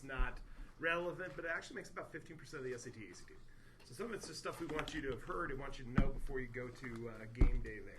it's not relevant, but it actually makes about 15% of the SAT ACT. So some of it's just stuff we want you to have heard and want you to know before you go to game day there.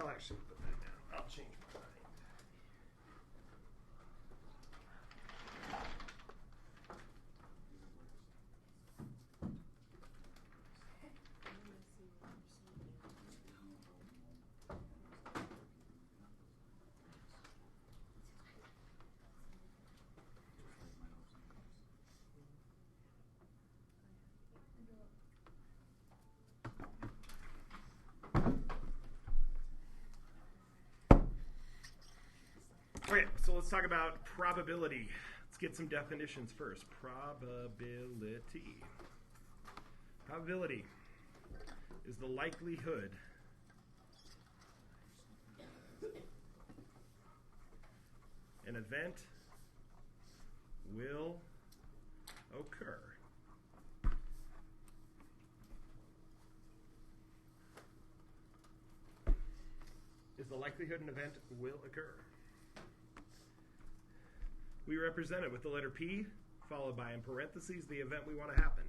I'll actually put that down. I'll change my mind. Okay, so let's talk about probability. Let's get some definitions first. Probability. Probability is the likelihood an event will occur. Is the likelihood an event will occur. We represent it with the letter P, followed by, in parentheses, the event we want to happen.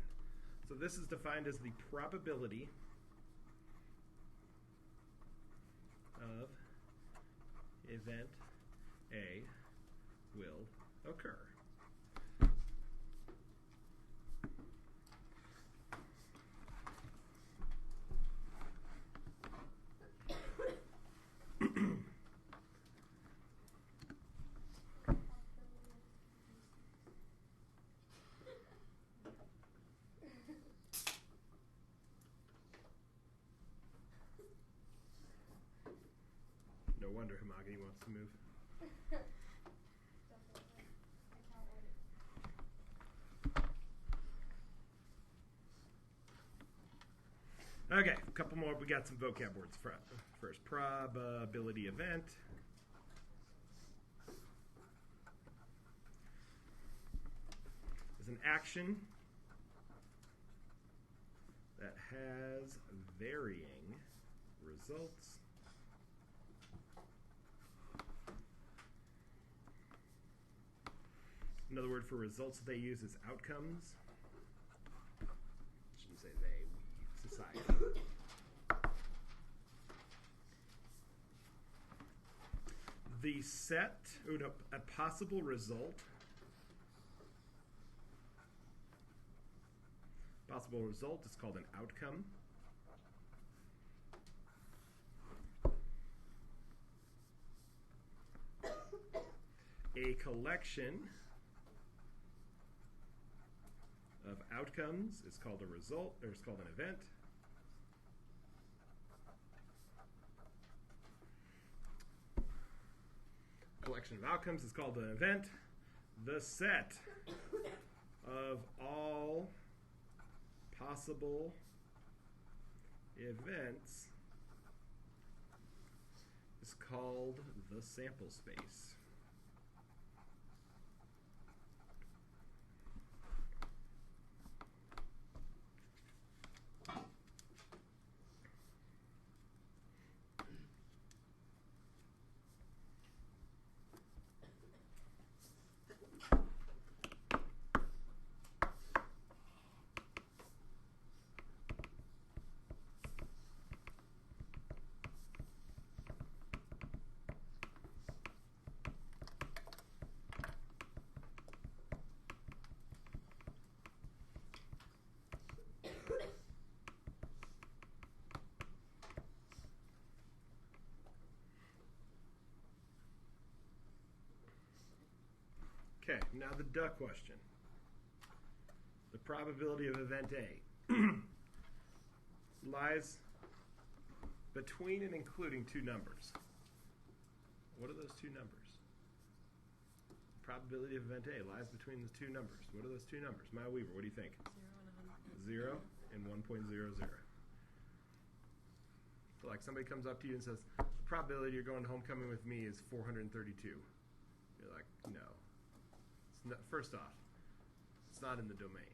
So this is defined as the probability of event A will occur. No wonder Hamagani wants to move. Okay, a couple more. We got some vocab words first. Probability event. Is an action that has varying results. Another word for results that they use is outcomes. I shouldn't say they, we, society. The set, a possible result. Possible result is called an outcome. A collection of outcomes is called a result, or it's called an event. Collection of outcomes is called an event. The set of all possible events is called the sample space. Okay, now the duh question. The probability of event A lies between and including two numbers. What are those two numbers? Probability of event A lies between the two numbers. What are those two numbers? Maya Weaver, what do you think? 0 So like somebody comes up to you and says, the probability you're going to homecoming with me is 432. You're like, no. First off, it's not in the domain.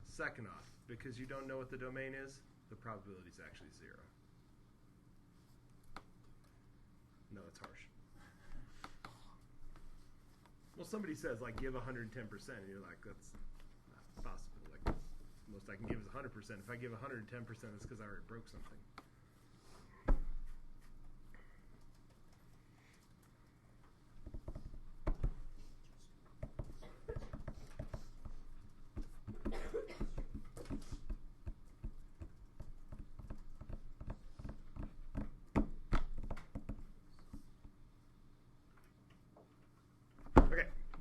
Second off, because you don't know what the domain is, the probability is actually 0. No, it's harsh. Well, somebody says, like, give 110%, and you're like, that's not possible. Like, most I can give is 100%. If I give 110%, it's because I already broke something.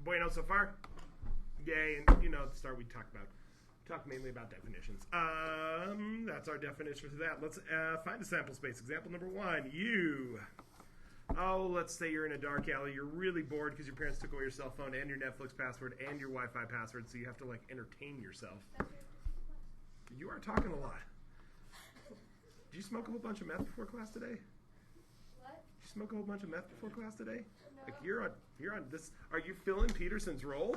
Bueno so far? Yay, and at the start we talked mainly about definitions. That's our definition for that. Let's find a sample space. Example number 1, let's say you're in a dark alley. You're really bored because your parents took away your cell phone and your Netflix password and your Wi-Fi password, so you have to like entertain yourself. You are talking a lot. Did you smoke a whole bunch of meth before class today? What? Did you smoke a whole bunch of meth before class today? No. Like you're on this. Are you filling Peterson's role?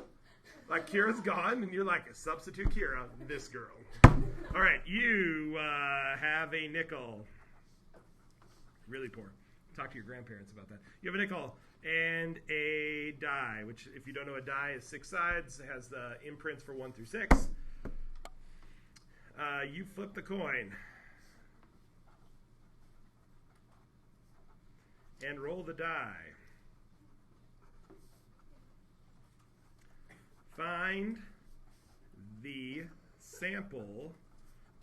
Like Kira's gone, and you're like substitute Kira, this girl. All right, you have a nickel. Really poor. Talk to your grandparents about that. You have a nickel and a die, which, if you don't know, a die is 6 sides. It has the imprints for 1 through 6. You flip the coin and roll the die. Find the sample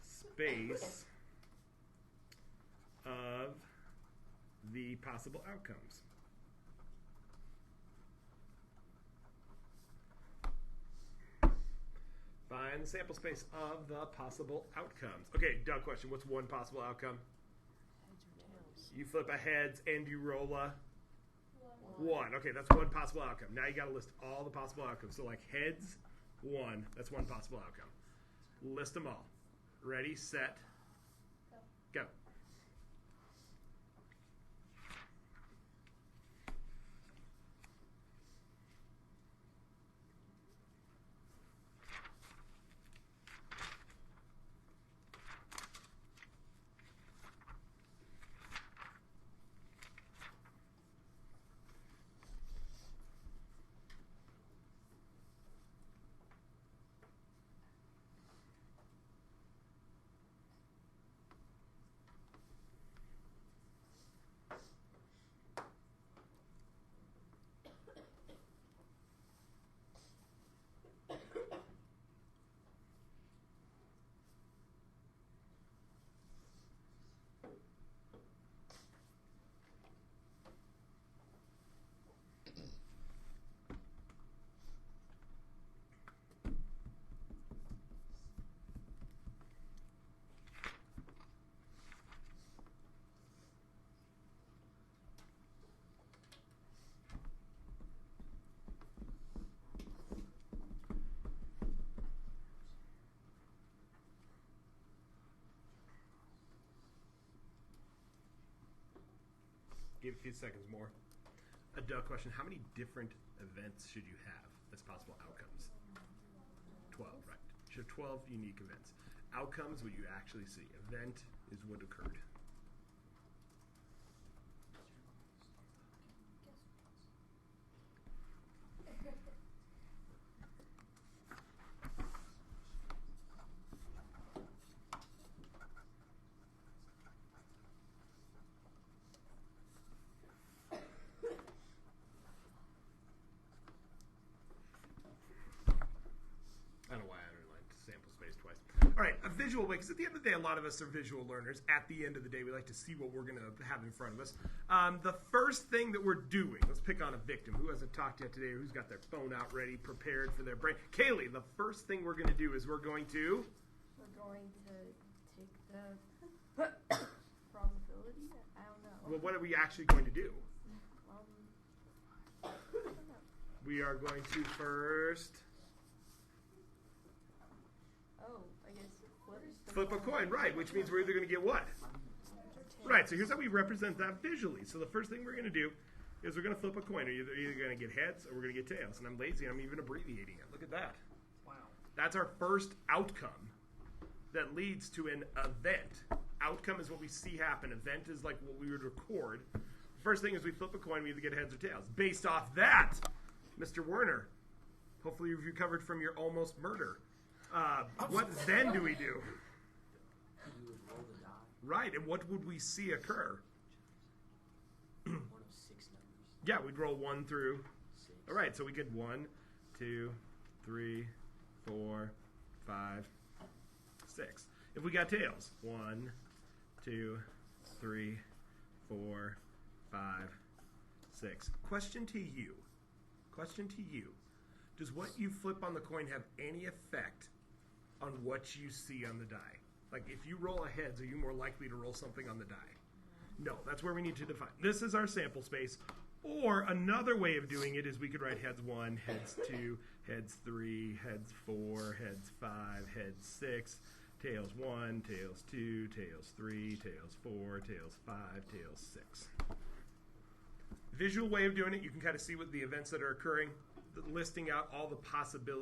space of the possible outcomes. Find the sample space of the possible outcomes. Okay, Doug question. What's one possible outcome? Heads or tails? You flip a heads and you roll a 1. 1. Okay, that's one possible outcome. Now you got to list all the possible outcomes. So like heads, 1. That's one possible outcome. List them all. Ready, set, go. Give a few seconds more. A Doug question. How many different events should you have as possible outcomes? 12, right. You should have 12 unique events. Outcomes, what you actually see. Event is what occurred. All right, a visual way, because at the end of the day, a lot of us are visual learners. At the end of the day, we like to see what we're going to have in front of us. The first thing that we're doing, let's pick on a victim who hasn't talked yet today, or who's got their phone out ready, prepared for their brain. Kaylee, the first thing we're going to do is we're going to take the probability? I don't know. Well, what are we actually going to do? I don't know. We are going to first... Oh, I guess flip. Flip a coin, right, which means we're either going to get what? Right, so here's how we represent that visually. So the first thing we're going to do is we're going to flip a coin. We're either going to get heads or we're going to get tails. And I'm lazy, I'm even abbreviating it. Look at that. Wow. That's our first outcome that leads to an event. Outcome is what we see happen. Event is like what we would record. First thing is we flip a coin, we either get heads or tails. Based off that, Mr. Werner, hopefully you've recovered from your almost murder. What then do we do? We would roll the die. Right, and what would we see occur? One of 6 numbers. Yeah, we'd roll 1 through. 6. All right, so we get 1, 2, 3, 4, 5, 6. If we got tails, 1, 2, 3, 4, 5, 6. Question to you. Does what you flip on the coin have any effect on what you see on the die? Like, if you roll a heads, are you more likely to roll something on the die? No, that's where we need to define. This is our sample space. Or another way of doing it is we could write heads 1, heads 2, heads 3, heads 4, heads 5, heads 6, tails 1, tails 2, tails 3, tails 4, tails 5, tails 6. Visual way of doing it, you can kind of see what the events that are occurring, listing out all the possible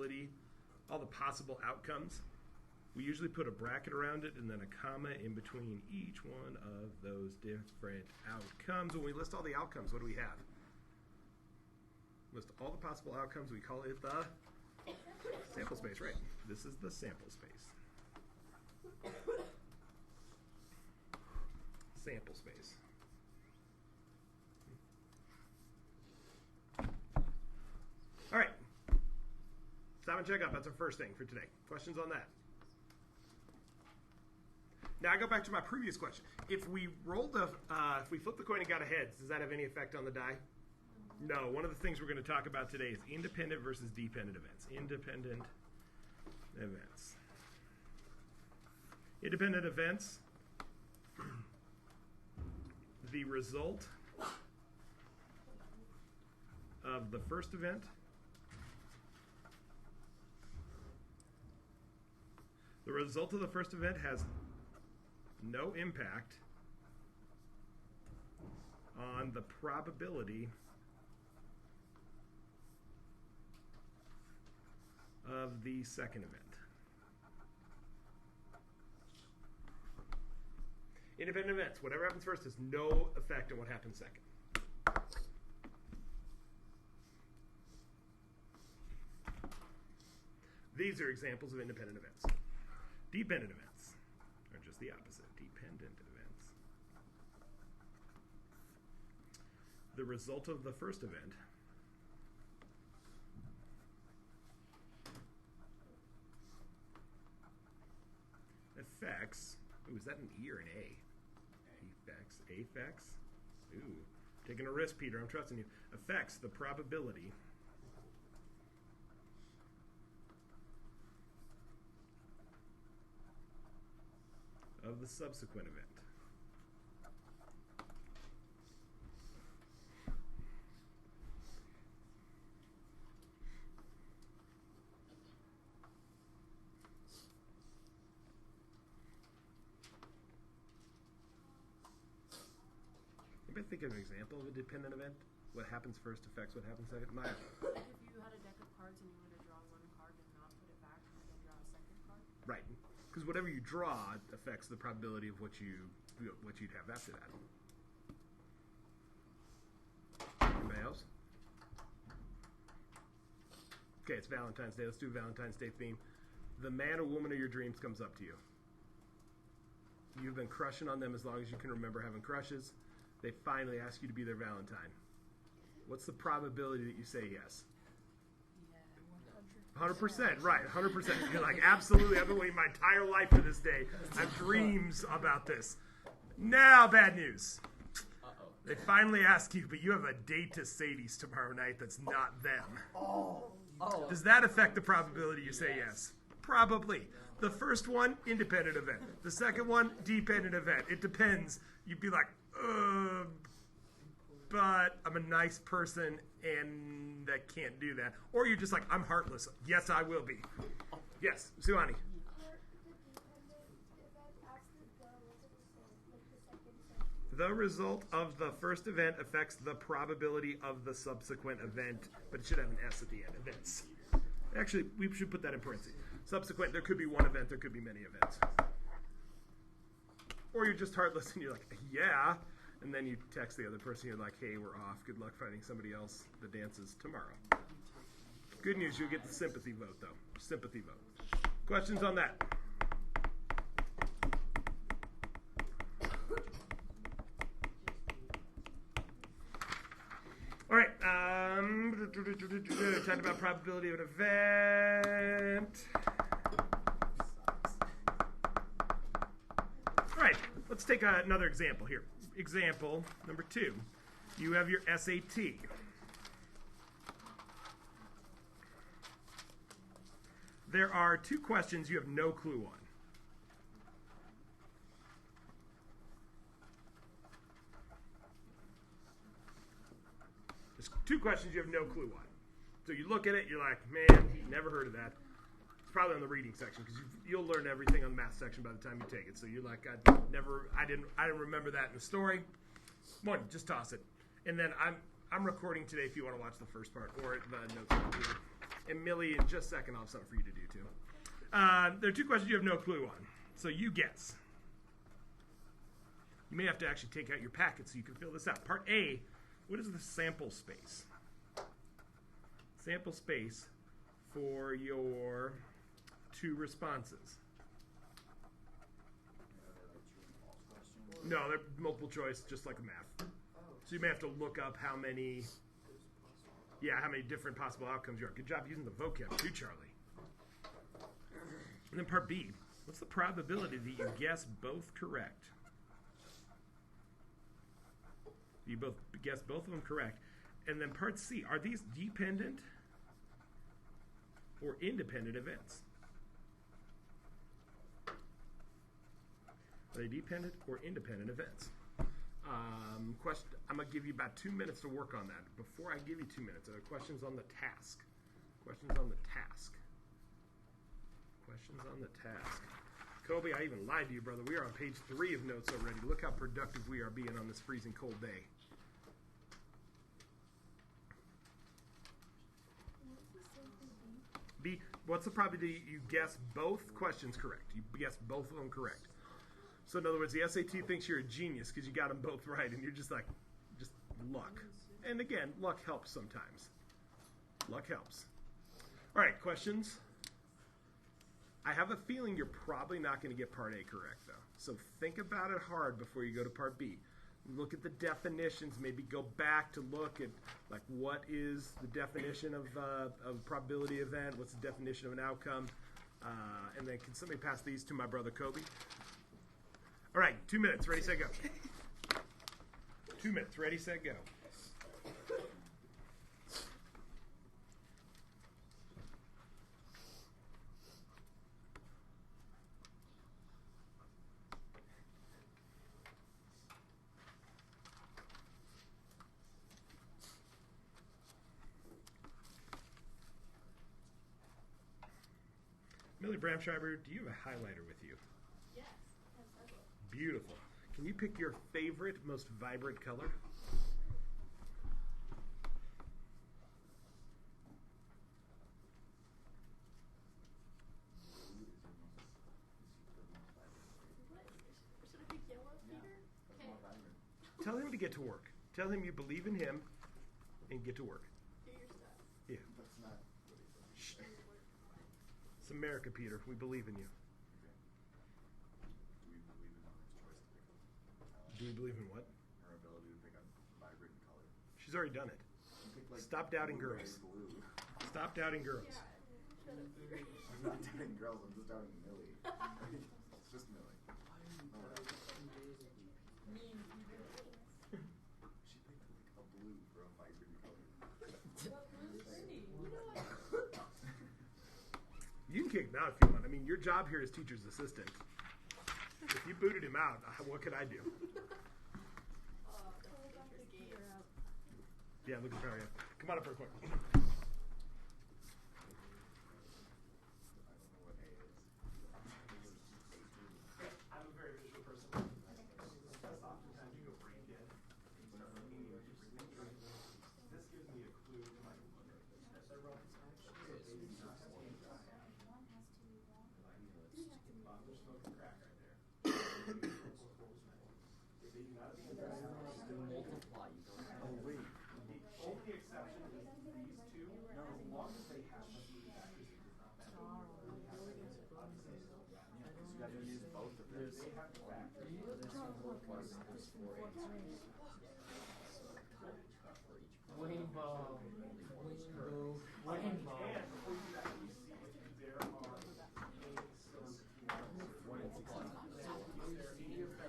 outcomes. We usually put a bracket around it and then a comma in between each one of those different outcomes. When we list all the outcomes, what do we have? List all the possible outcomes. We call it the sample space, right? This is the sample space. Sample space. All right. Stop and check up. That's our first thing for today. Questions on that? Now I go back to my previous question. If we if we flip the coin and got a heads, does that have any effect on the die? No. One of the things we're going to talk about today is independent versus dependent events. Independent events. Independent events. The result of the first event has no impact on the probability of the second event. Independent events. Whatever happens first has no effect on what happens second. These are examples of independent events. Dependent events are just the opposite. Dependent events. The result of the first event affects. Ooh, is that an E or an A? Affects. Ooh, taking a risk, Peter. I'm trusting you. Affects the probability of the subsequent event. Anybody think of an example of a dependent event? What happens first affects what happens second? Maya. Like if you had a deck of cards and you were to draw one card and not put it back and then draw a second card? Right. Because whatever you draw affects the probability of what you'd have after that. Anybody else? Okay, it's Valentine's Day. Let's do a Valentine's Day theme. The man or woman of your dreams comes up to you. You've been crushing on them as long as you can remember having crushes. They finally ask you to be their Valentine. What's the probability that you say yes? Yeah, 100%, right, 100%. You're like, absolutely, I've been waiting my entire life for this day. I have dreams about this. Now, bad news. Uh-oh. They finally ask you, but you have a date to Sadie's tomorrow night that's not them. Oh. Does that affect the probability you say yes? Probably. The first one, independent event. The second one, dependent event. It depends. You'd be like, but I'm a nice person and I can't do that. Or you're just like, I'm heartless. Yes, I will be. Yes, Suhani. Are the dependent The result of the first event affects the probability of the subsequent event, but it should have an S at the end. Events. Actually, we should put that in parentheses. Subsequent, there could be one event, there could be many events. Or you're just heartless and you're like, yeah. And then you text the other person, you're like, hey, we're off. Good luck finding somebody else. The dance is tomorrow. Good news, you'll get the sympathy vote, though. Sympathy vote. Questions on that? All right. Talked about probability of an event. All right. Let's take another example here. Example number 2. You have your SAT. There are 2 questions you have no clue on. There's 2 questions you have no clue on. So you look at it, you're like, man, never heard of that. It's probably on the reading section because you'll learn everything on the math section by the time you take it. So you're like, I didn't remember that in the story. One, just toss it. And then I'm recording today if you want to watch the first part or the notes. And Millie, in just a second, I'll have something for you to do too. There are 2 questions you have no clue on. So you guess. You may have to actually take out your packet so you can fill this out. Part A, what is the sample space? Sample space for your 2 responses. No, they're multiple choice, just like math. So you may have to look up how many different possible outcomes you are. Good job using the vocab too, Charlie. And then part B, what's the probability that you guess both correct? You both guess both of them correct. And then part C, are these dependent or independent events? Are they dependent or independent events? Question. I'm going to give you about 2 minutes to work on that. Before I give you 2 minutes, are there questions on the task? Questions on the task. Questions on the task. Kobe, I even lied to you, brother. We are on page 3 of notes already. Look how productive we are being on this freezing cold day. B, what's the probability you guess both questions correct? You guess both of them correct. So in other words, the SAT thinks you're a genius because you got them both right, and you're just like, just luck. And again, luck helps sometimes. Luck helps. All right, questions? I have a feeling you're probably not going to get part A correct, though. So think about it hard before you go to part B. Look at the definitions. Maybe go back to look at, like, what is the definition of probability event? What's the definition of an outcome? And then can somebody pass these to my brother Kobe? All right, 2 minutes. Ready, set, go. 2 minutes. Ready, set, go. Millie Bramschreiber, do you have a highlighter with you? Yes. Yes, I will. Beautiful. Can you pick your favorite, most vibrant color? Should I pick yellow, Peter? Okay. Tell him to get to work. Tell him you believe in him and get to work. Do your stuff. Yeah. That's not what he said. Shh. It's America, Peter. We believe in you. Do we believe in Do we believe in Alex? what? Her ability to pick a vibrant color. She's already done it. She picked, like, Stop doubting blue, girls. red, blue. Stop doubting girls. Yeah. Shut up, Peter. I'm not doubting girls. I'm just doubting Millie. It's just Millie. Mean Peter. She picked like a blue for a vibrant color. What blue's pretty? You know what? You can kick him out if you want. I mean, your job here is teacher's assistant. If you booted him out, what could I do? Peter out. Yeah, look at Mario. Come on up real quick. I don't know what A is. I'm a very visual person. Oftentimes you go brain multiply. You don't have Oh wait. The only exception is these two. As long as they have the three factors, it does not matter. Because you got to use both of them. They have the factors. There's 4 answers. So, for each part. Rainbow. Rainbow. Rainbow. And before you actually see it, there are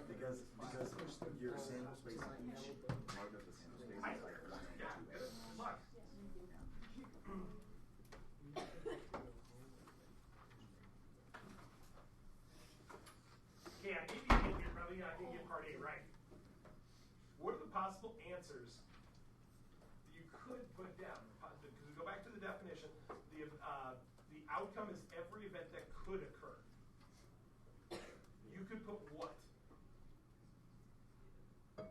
Because your sample space, each part of the sample space is like 1 and 2. yeah, good luck. Okay, I gave you a hint. You're probably not going to get part A right. What are the possible answers that you could put down? Because we go back to the definition, the outcome is every event that could occur. You could put what? If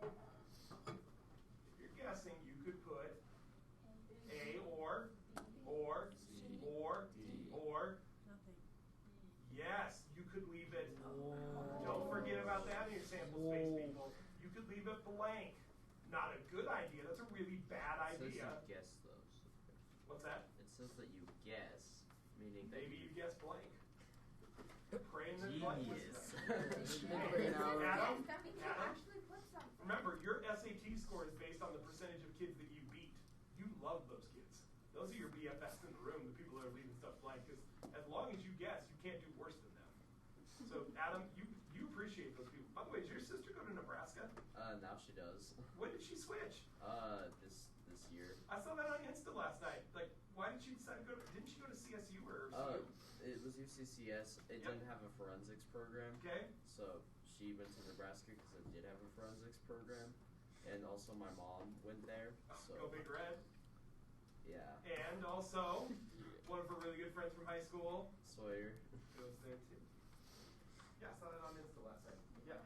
you're guessing, you could put A or Nothing. yes, you could leave it. Don't forget about that in your sample space, people. You could leave it blank. Not a good idea. That's a really bad It says idea. you guess those. What's that? It says that you guess, meaning that Maybe you guessed blank. Pray in the blank was genius. Adam, That means you Adam, actually put something. remember, your SAT score is based on the percentage of kids that you beat. You love those kids. Those are your BFFs in the room, the people that are leaving stuff blank. Because as long as you guess, you can't do worse than them. So, Adam, you appreciate those people. By the way, does your sister go to Nebraska? Now she does. When did she switch? This year. I saw that on Insta last night. Like, why did she decide to go? Didn't she go to CSU or? It was UCCS. It Yep. didn't have a forensics program. Okay. So she went to Nebraska because it did have a forensics program, and also my mom went there. So Go Big Red. yeah, And also, one of her really good friends from high school Sawyer. goes there too. Yeah, I saw that on Insta last night. Yeah.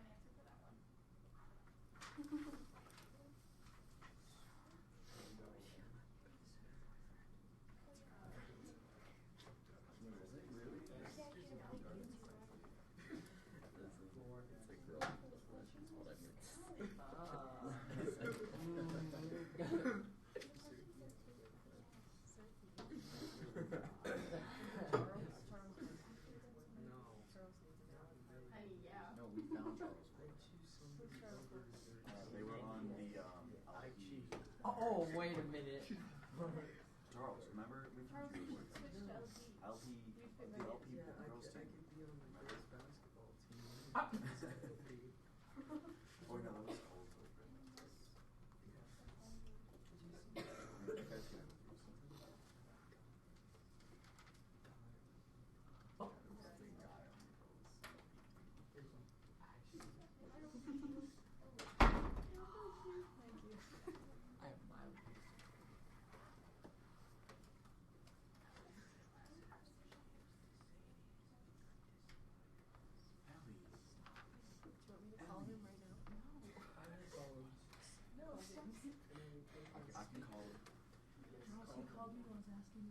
Is it really? It's a girl. That's what I meant. Yeah. No, we found Charles. They were on the LP. Oh, wait a minute. Charles, remember we found you with Switch to LP. LP, the LP girls team. Oh no, that was cold. You guys can- I have mild. I can call it. He called me when I was asking,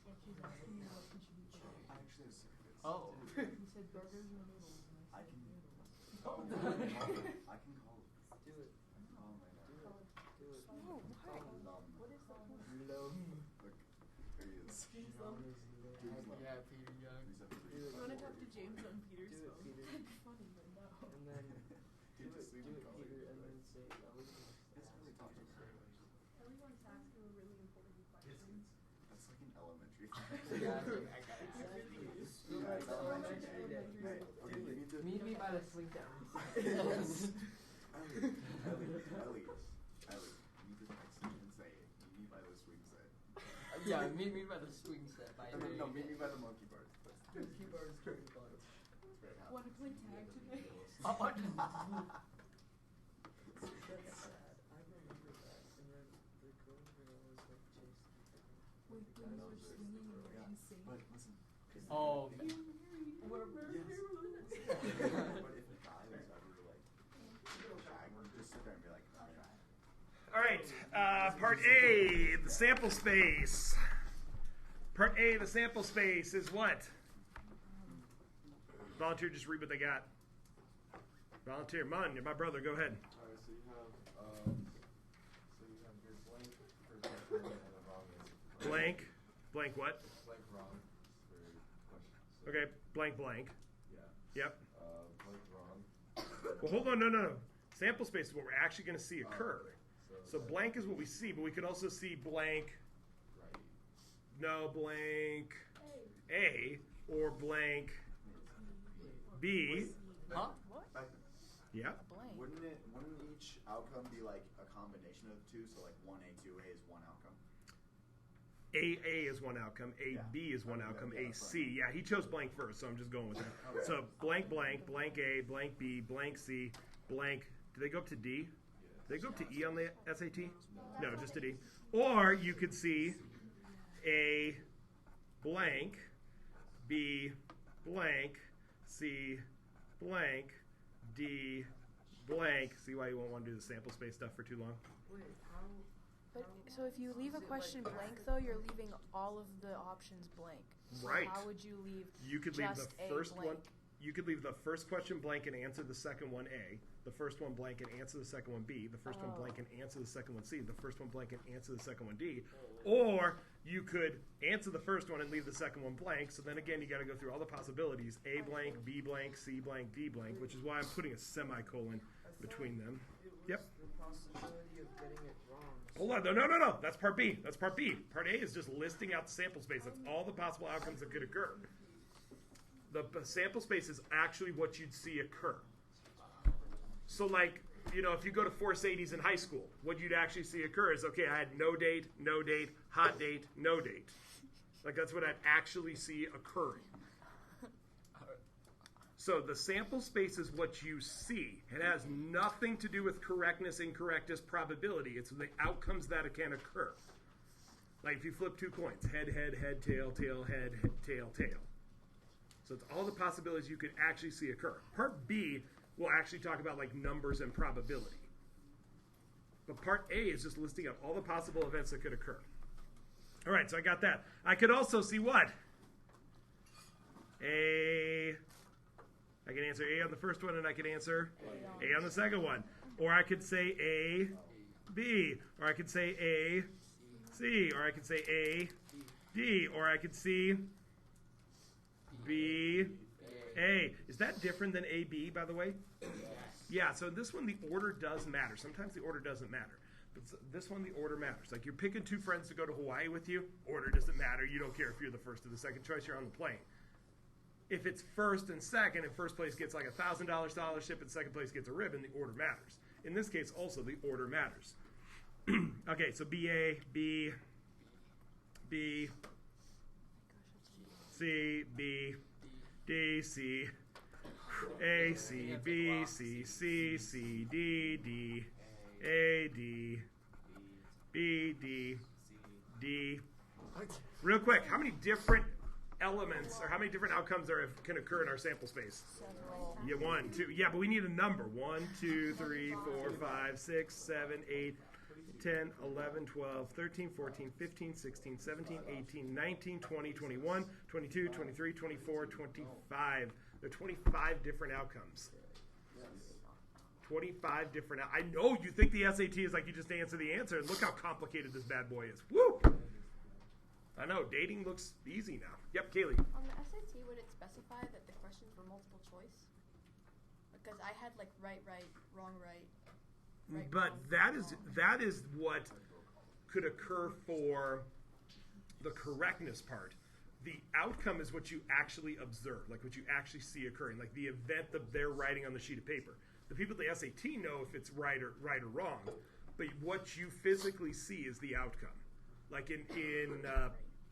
what she's asking me what we should eat. I actually have certificates. Oh. He said burgers and noodles. And I I can. said noodles. I can call it. Do it. Call him right now. Do it. No, why? Lum. What is that? Love. Look, there he is. James Lum. James Lum. Yeah, Peter Young. He's up Do there. it. You want to talk to James on Peter's Do it, phone? Peter. That'd be funny, but no. And then Dude, just leave him going. Peter, and then say Ellie. It's really tough to say. Ellie wants to ask you a really important question. That's like an elementary. Yeah, I think I got it. Yeah, it's elementary. Hey, okay, you need to. Meet me by the swing down. Ellie, you need to text him and say, meet me by the swing set. Yeah, meet me by the swing set. By No, meet me by the monkey bars. the keyboard's pretty fun. That's very happy. Want to play tag today? Oh, that's sad. I remember that. And then the girl was like chasing. Wait, when you were singing and Yeah, you sing. but listen. Oh. Yes. But if a guy was ever like, I would just sit there and be like, All right, part A, the sample space. Part A, the sample space is what? Volunteer, just read what they got. Volunteer, Mun, you're my brother. Go ahead. Alright, So you have your blank for question and a wrong answer. Blank. Blank what? Blank wrong for question. So, Okay, blank blank. Yeah. Yep. Blank wrong. Well, hold on, no. Sample space is what we're actually going to see occur. So that- blank is what we see, but we could also see blank, Right. no, blank A, or blank B. Huh? What? Yeah. A blank. Wouldn't each outcome be like a combination of the two? So like 1A, 2A is one outcome. A is one outcome, A B is one Okay, outcome, yeah, A that's C. Yeah, he chose blank first, so I'm just going with that. Okay. So blank blank, blank A, blank B, blank C, blank. Do they go up to D? Do they go up to E on the SAT? No, just to D. Or you could see A blank, B blank, C blank, D blank. See why you won't want to do the sample space stuff for too long? Wait, how? But so if you leave a Is it question like- blank, though, you're leaving all of the options blank. So Right. How would you leave? You could leave the just a first blank? one. You could leave the first question blank and answer the second one A. The first one blank and answer the second one B. The first one blank and answer the second one C. The first one blank and answer the second one D. Or you could answer the first one and leave the second one blank. So then again, you got to go through all the possibilities: A blank, B blank, C blank, D blank. Which is why I'm putting a semicolon between them. It was Yep. the possibility of getting it wrong. Hold on, no. That's part B. That's part B. Part A is just listing out the sample space. That's all the possible outcomes that could occur. The sample space is actually what you'd see occur. So, like, if you go to Force 80s in high school, what you'd actually see occur is, okay, I had no date, hot date, no date. Like, that's what I'd actually see occurring. So the sample space is what you see. It has nothing to do with correctness, incorrectness, probability. It's the outcomes that can occur. Like if you flip two coins, head, tail, head, tail. So it's all the possibilities you could actually see occur. Part B will actually talk about like numbers and probability. But part A is just listing out all the possible events that could occur. All right, so I got that. I could also see what? I can answer A on the first one, and I could answer A on the second one. Or I could say A, B. Or I could say A, C. Or I could say A, D. Or I could see B, A. Is that different than A, B, by the way? Yeah, so this one, the order does matter. Sometimes the order doesn't matter. But this one, the order matters. Like you're picking two friends to go to Hawaii with you, order doesn't matter. You don't care if you're the first or the second choice, you're on the plane. If it's first and second, and first place gets like $1,000 scholarship and second place gets a ribbon, the order matters. In this case, also, the order matters. Okay, so BA, B, B, C, B, D, C, A, C, B, C, C, C, D, D, A, D, B, D, D. Real quick, how many different elements or how many different outcomes can occur in our sample space? Several. Yeah, 1, 2. Yeah, but we need a number. 1, 2, 3, 4, 5, 6, 7, 8, 10, 11, 12, 13, 14, 15, 16, 17, 18, 19, 20, 21, 22, 23, 24, 25. There are 25 different outcomes. 25 different. I know you think the SAT is like you just answer the answer, and look how complicated this bad boy is. Woo! I know, dating looks easy now. Yep, Kaylee. On the SAT, would it specify that the questions were multiple choice? Because I had like right, wrong, right. But that is what could occur for the correctness part. The outcome is what you actually observe, like what you actually see occurring, like the event that they're writing on the sheet of paper. The people at the SAT know if it's right or wrong, but what you physically see is the outcome. Like in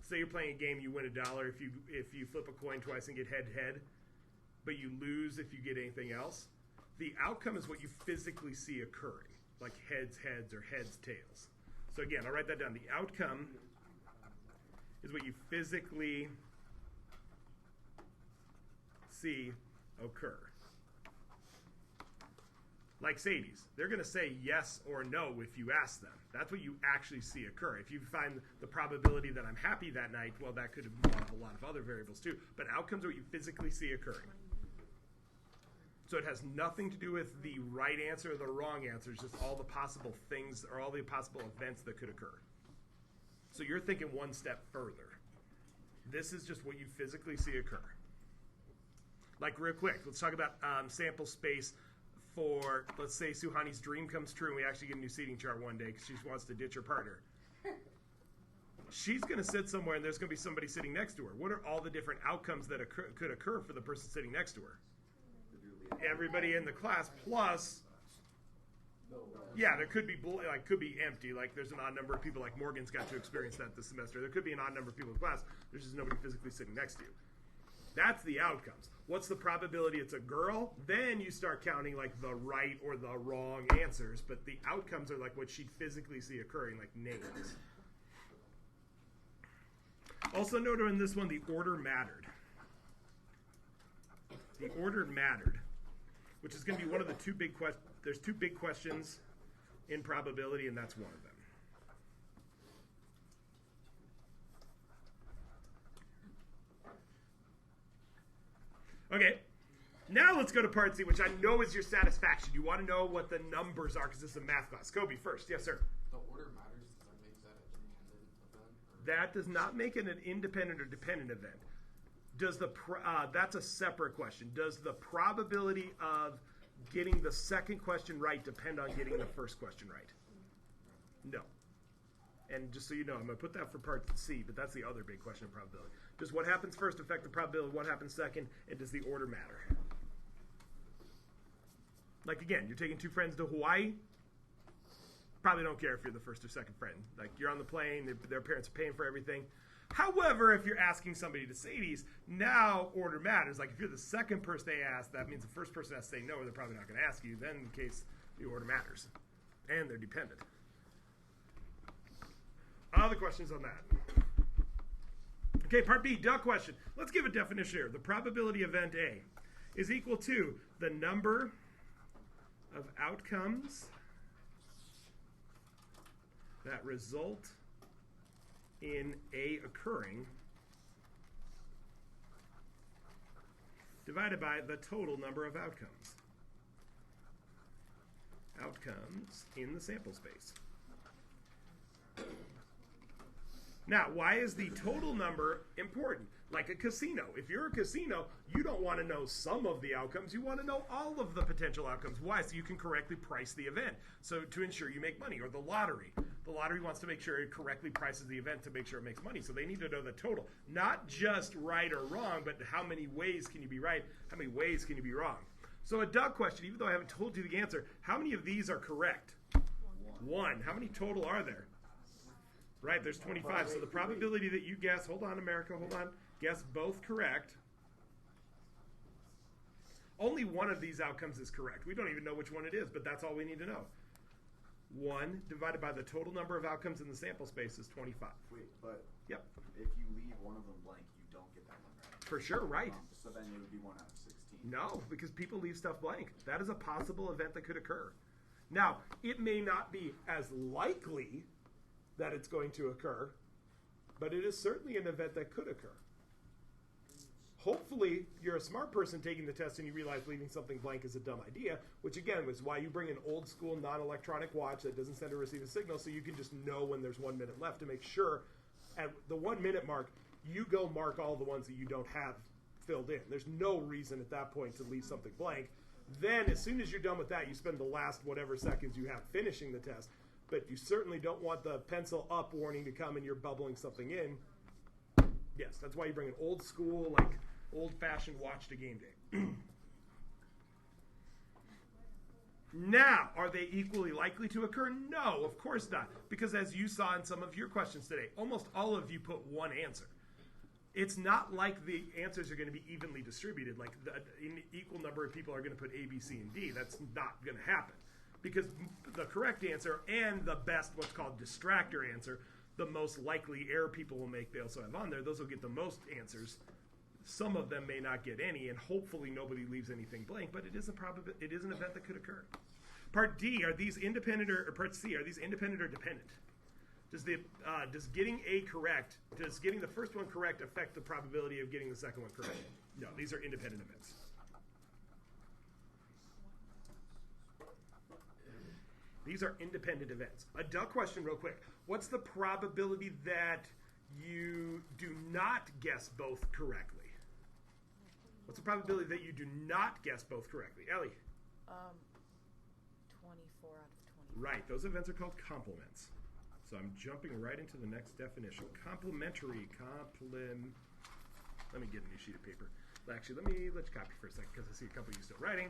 say you're playing a game, you win $1 if you flip a coin twice and get head to head, but you lose if you get anything else. The outcome is what you physically see occurring, like heads, or heads, tails. So again, I'll write that down. The outcome is what you physically see occur. Like Sadie's, they're going to say yes or no if you ask them. That's what you actually see occur. If you find the probability that I'm happy that night, well, that could involve a lot of other variables too. But outcomes are what you physically see occurring. So it has nothing to do with the right answer or the wrong answer. It's just all the possible things or all the possible events that could occur. So you're thinking one step further. This is just what you physically see occur. Like real quick, let's talk about sample space for, let's say Suhani's dream comes true and we actually get a new seating chart one day because she wants to ditch her partner. She's going to sit somewhere and there's going to be somebody sitting next to her. What are all the different outcomes that could occur for the person sitting next to her? Everybody in the class plus, yeah, there could be could be empty. Like there's an odd number of people. Like Morgan's got to experience that this semester. There could be an odd number of people in class. There's just nobody physically sitting next to you. That's the outcomes. What's the probability it's a girl? Then you start counting like the right or the wrong answers. But the outcomes are like what she'd physically see occurring, like names. Also note in this one, the order mattered. The order mattered, which is going to be one of the two big questions. There's two big questions in probability, and that's one of them. Okay, now let's go to part C, which I know is your satisfaction. You want to know what the numbers are because this is a math class. Kobe first. Yes, sir. The order matters. Does that make that an independent event? That does not make it an independent or dependent event. Does that's a separate question. Does the probability of getting the second question right depend on getting the first question right? No. And just so you know, I'm going to put that for part C, but that's the other big question of probability. Does what happens first affect the probability of what happens second, and does the order matter? Like, again, you're taking two friends to Hawaii. Probably don't care if you're the first or second friend. Like, you're on the plane, their parents are paying for everything. However, if you're asking somebody to Sadie's, now order matters. Like if you're the second person they ask, that means the first person has to say no, or they're probably not going to ask you. Then in case the order matters. And they're dependent. Other questions on that? Okay, part B, duck question. Let's give a definition here. The probability event A is equal to the number of outcomes that result in A occurring divided by the total number of outcomes. Outcomes in the sample space. Now, why is the total number important? Like a casino. If you're a casino, you don't want to know some of the outcomes. You want to know all of the potential outcomes. Why? So you can correctly price the event. So to ensure you make money. Or the lottery. The lottery wants to make sure it correctly prices the event to make sure it makes money. So they need to know the total. Not just right or wrong, but how many ways can you be right? How many ways can you be wrong? So a duck question, even though I haven't told you the answer, how many of these are correct? One. How many total are there? Right, there's 25. So the probability that you guess, hold on, America, hold on, guess both correct. Only one of these outcomes is correct. We don't even know which one it is, but that's all we need to know. 1 divided by the total number of outcomes in the sample space is 25. Wait, but Yep. if you leave one of them blank, you don't get that one right. For sure, right. So then it would be 1 out of 16. No, because people leave stuff blank. That is a possible event that could occur. Now, it may not be as likely that it's going to occur, but it is certainly an event that could occur. Hopefully, you're a smart person taking the test and you realize leaving something blank is a dumb idea, which again was why you bring an old school non-electronic watch that doesn't send or receive a signal, so you can just know when there's 1 minute left to make sure at the 1 minute mark, you go mark all the ones that you don't have filled in. There's no reason at that point to leave something blank. Then, as soon as you're done with that, you spend the last whatever seconds you have finishing the test. But you certainly don't want the pencil up warning to come and you're bubbling something in. Yes, that's why you bring an old school, like old-fashioned watch to game day. Now, are they equally likely to occur? No, of course not. Because as you saw in some of your questions today, almost all of you put one answer. It's not like the answers are going to be evenly distributed. Like an equal number of people are going to put A, B, C, and D. That's not going to happen. Because the correct answer and the best, what's called distractor answer, the most likely error people will make, they also have on there, those will get the most answers. Some of them may not get any, and hopefully nobody leaves anything blank, but it is it is an event that could occur. Part D, are these independent or part C, are these independent or dependent? Does getting A correct, does getting the first one correct affect the probability of getting the second one correct? No, these are independent events. These are independent events. A duck question real quick. What's the probability that you do not guess both correctly? What's the probability that you do not guess both correctly? Ellie? 24 out of 20. Right. Those events are called complements. So I'm jumping right into the next definition. Complementary. Let me get a new sheet of paper. Actually, let's copy for a second because I see a couple of you still writing.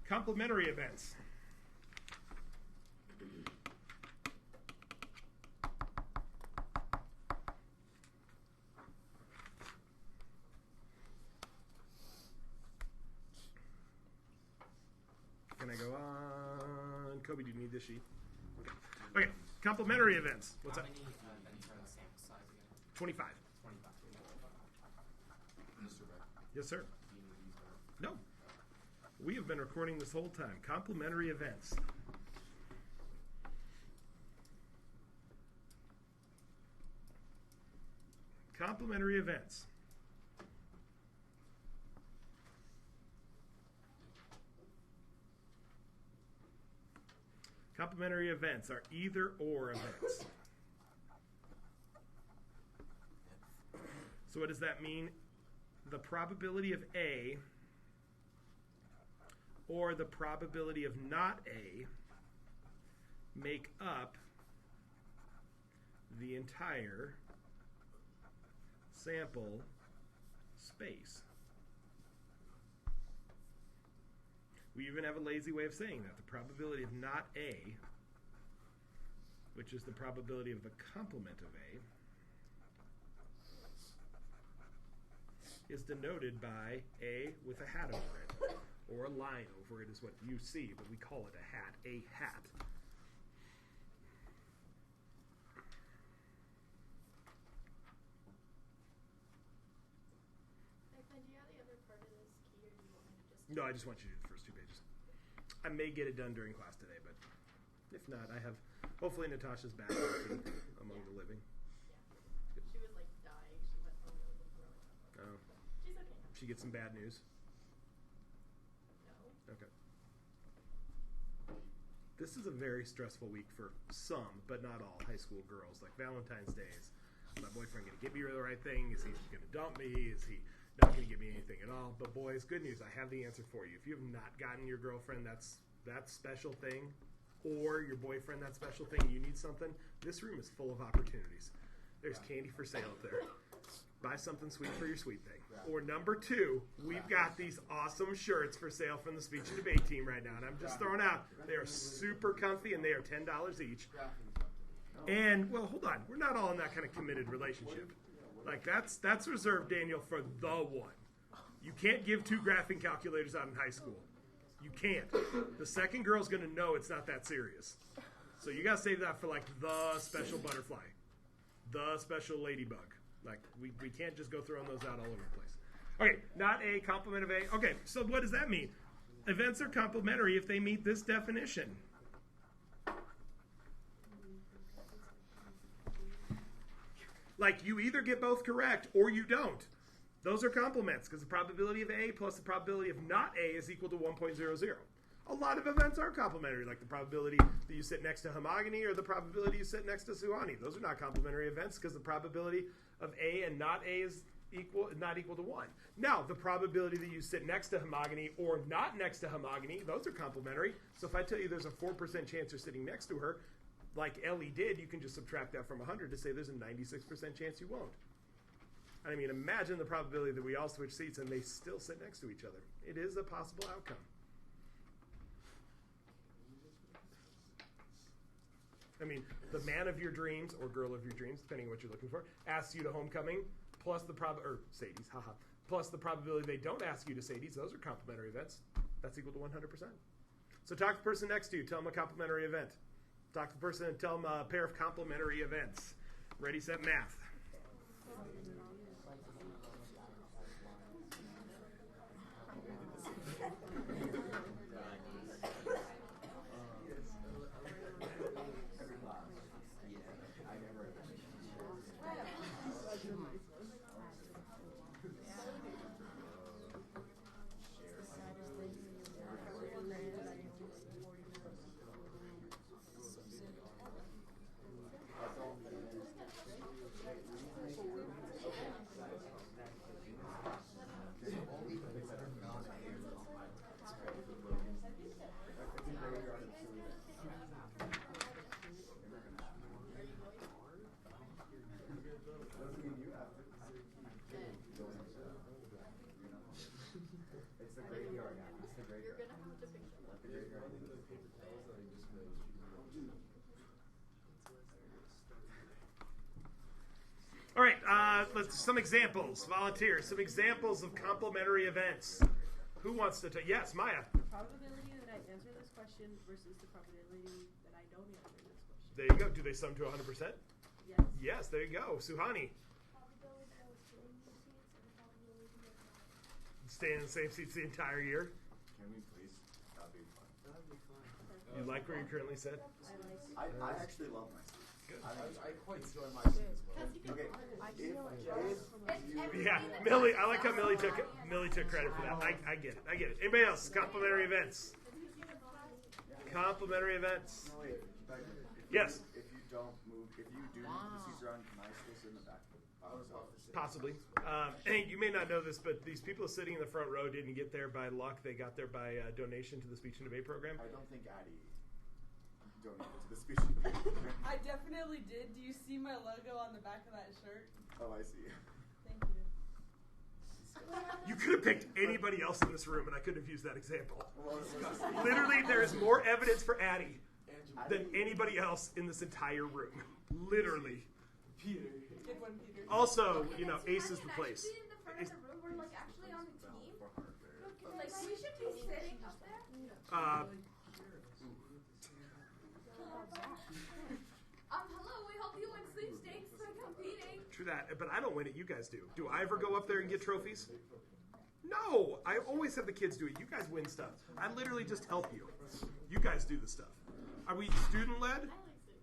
Complementary events. Can I go on? Kobe, do you need this sheet? Okay. Complementary events. What's How up? many events are the sample size again? 25. 25. Mr. Beck, Yes, sir. do you need these or? No. We have been recording this whole time. Complementary events. Complementary events. Complementary events are either or events. So what does that mean? The probability of A or the probability of not A make up the entire sample space. We even have a lazy way of saying that. The probability of not A, which is the probability of the complement of A, is denoted by A with a hat over it, or a line over it is what you see, but we call it a hat. A hat. Do you have the other part of this key, or do you want me to just? No, I just want you to do the first 2 pages. I may get it done during class today, but if not, I have, hopefully Natasha's back among the living. Yeah. She was like dying. She went home growing up. Oh, She's okay now. she gets some bad news. No. Okay. This is a very stressful week for some, but not all, high school girls. Like Valentine's Day, is my boyfriend going to get me the right thing? Is he going to dump me? Is he not going to give me anything at all? But boys, good news, I have the answer for you. If you have not gotten your girlfriend that special thing, or your boyfriend that special thing, you need something, this room is full of opportunities. There's candy for sale up there. Buy something sweet for your sweet thing. Or number 2, we've got these awesome shirts for sale from the speech and debate team right now. And I'm just throwing out, they are super comfy and they are $10 each. And, well, hold on. We're not all in that kind of committed relationship. Like, that's reserved, Daniel, for the one. You can't give 2 graphing calculators out in high school. You can't. The second girl's going to know it's not that serious. So you got to save that for, like, the special butterfly. The special ladybug. Like, we can't just go throwing those out all over the place. Okay, not A, complement of A. Okay, so what does that mean? Events are complementary if they meet this definition. Like, you either get both correct or you don't. Those are complements because the probability of A plus the probability of not A is equal to 1.00. A lot of events are complementary, like the probability that you sit next to homogamy or the probability you sit next to Suhani. Those are not complementary events because the probability of A and not A is not equal to 1. Now, the probability that you sit next to homogamy or not next to homogamy, those are complementary. So if I tell you there's a 4% chance you're sitting next to her, like Ellie did, you can just subtract that from 100 to say there's a 96% chance you won't. I mean, imagine the probability that we all switch seats and they still sit next to each other. It is a possible outcome. I mean, the man of your dreams, or girl of your dreams, depending on what you're looking for, asks you to homecoming, plus the Sadie's, haha, plus the probability they don't ask you to Sadie's. Those are complementary events. That's equal to 100%. So talk to the person next to you. Tell them a complementary event. Talk to the person and tell them a pair of complementary events. Ready, set, math. running the paper towels that I just made. All right, let's some examples. Volunteers, some examples of complimentary events. Who wants to take? Yes, Maya. The probability that I answer this question versus the probability that I don't answer this question. There you go. Do they sum to 100%? Yes. Yes, there you go. Suhani. Stay in the same seats the entire year. Can we please? That'd be fun. That'd be fun. You like where you currently sit? I actually love my seat. I quite enjoy my seat as well. Okay, Yeah, Millie. I like how Millie took credit for that. I get it. I get it. Anybody else? Complimentary events. Complimentary events. No, wait. Yes. If you don't move, if you do move the seats around, can I still sit in the back? Possibly. And you may not know this, but these people sitting in the front row didn't get there by luck. They got there by donation to the Speech and Debate program. I don't think Addie donated to the speech and debate program. I definitely did. Do you see my logo on the back of that shirt? Oh, I see. Thank you. You could have picked anybody else in this room, and I couldn't have used that example. Well, Literally, there is more evidence for Addie than Addie- anybody else in this entire room. Literally. Peter. Good one, Peter. Also, you know, Ace is the place. Actually, in the front of the room, we're like actually on the team. Like we should be sitting up there. Hello. We help you win sweepstakes by competing. True that, but I don't win it. You guys do. Do I ever go up there and get trophies? No, I always have the kids do it. You guys win stuff. I literally just help you. You guys do the stuff. Are we student led?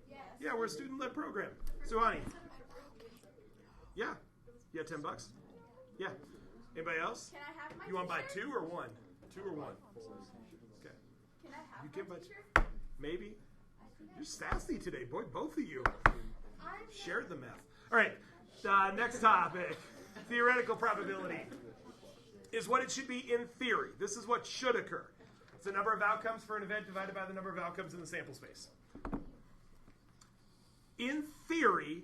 Yes. Yeah, we're a student led program. Suhani. Yeah. Yeah, $10. Yeah. Anybody else? Can I have my You want to buy t-shirt? 2 or 1? 2 or 1? Okay. Can I have You my can buy t-shirt? maybe. You're sassy today, boy. Both of you I'm shared the meth. All right. Next topic. Theoretical probability is what it should be in theory. This is what should occur. It's the number of outcomes for an event divided by the number of outcomes in the sample space. In theory,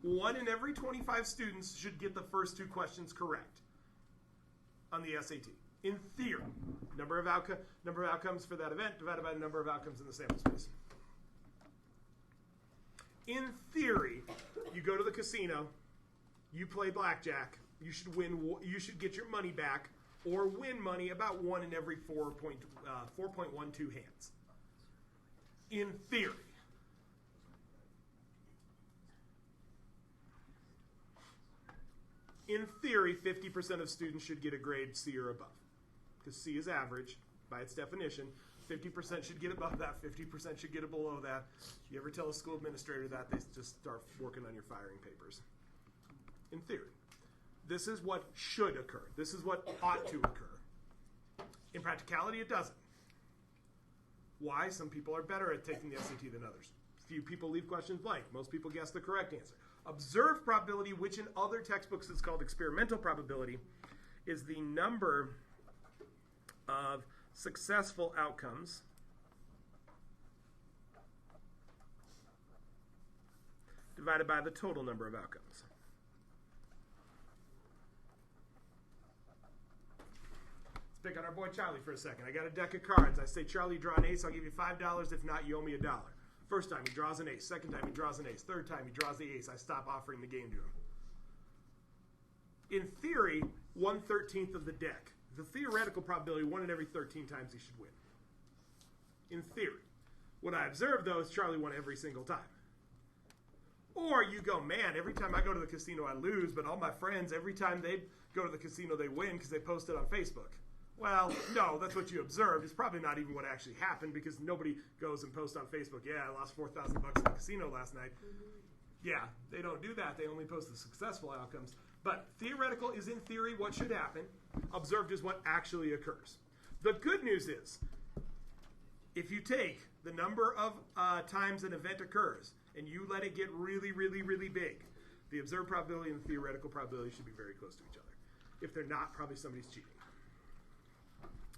1 in every 25 students should get the first 2 questions correct on the SAT. In theory, number of outcomes for that event divided by the number of outcomes in the sample space. In theory, you go to the casino, you play blackjack, you should win. You should get your money back or win money about 1 in every 4.12 hands. In theory. In theory, 50% of students should get a grade C or above. Because C is average by its definition. 50% should get above that, 50% should get it below that. You ever tell a school administrator that, they just start working on your firing papers. In theory. This is what should occur. This is what ought to occur. In practicality, it doesn't. Why? Some people are better at taking the SAT than others. Few people leave questions blank. Most people guess the correct answer. Observed probability, which in other textbooks is called experimental probability, is the number of successful outcomes divided by the total number of outcomes. Let's pick on our boy Charlie for a second. I got a deck of cards. I say, Charlie, draw an ace. I'll give you $5. If not, you owe me $1. First time he draws an ace. Second time he draws an ace. Third time he draws the ace. I stop offering the game to him. In theory, 1/13 of the deck. The theoretical probability, 1 in every 13 times he should win. In theory. What I observed, though, is Charlie won every single time. Or you go, man, every time I go to the casino I lose, but all my friends, every time they go to the casino they win because they post it on Facebook. Well, no, that's what you observed. It's probably not even what actually happened because nobody goes and posts on Facebook, yeah, I lost $4,000 in the casino last night. Yeah, they don't do that. They only post the successful outcomes. But theoretical is in theory what should happen. Observed is what actually occurs. The good news is, if you take the number of times an event occurs and you let it get really, really, really big, the observed probability and the theoretical probability should be very close to each other. If they're not, probably somebody's cheating.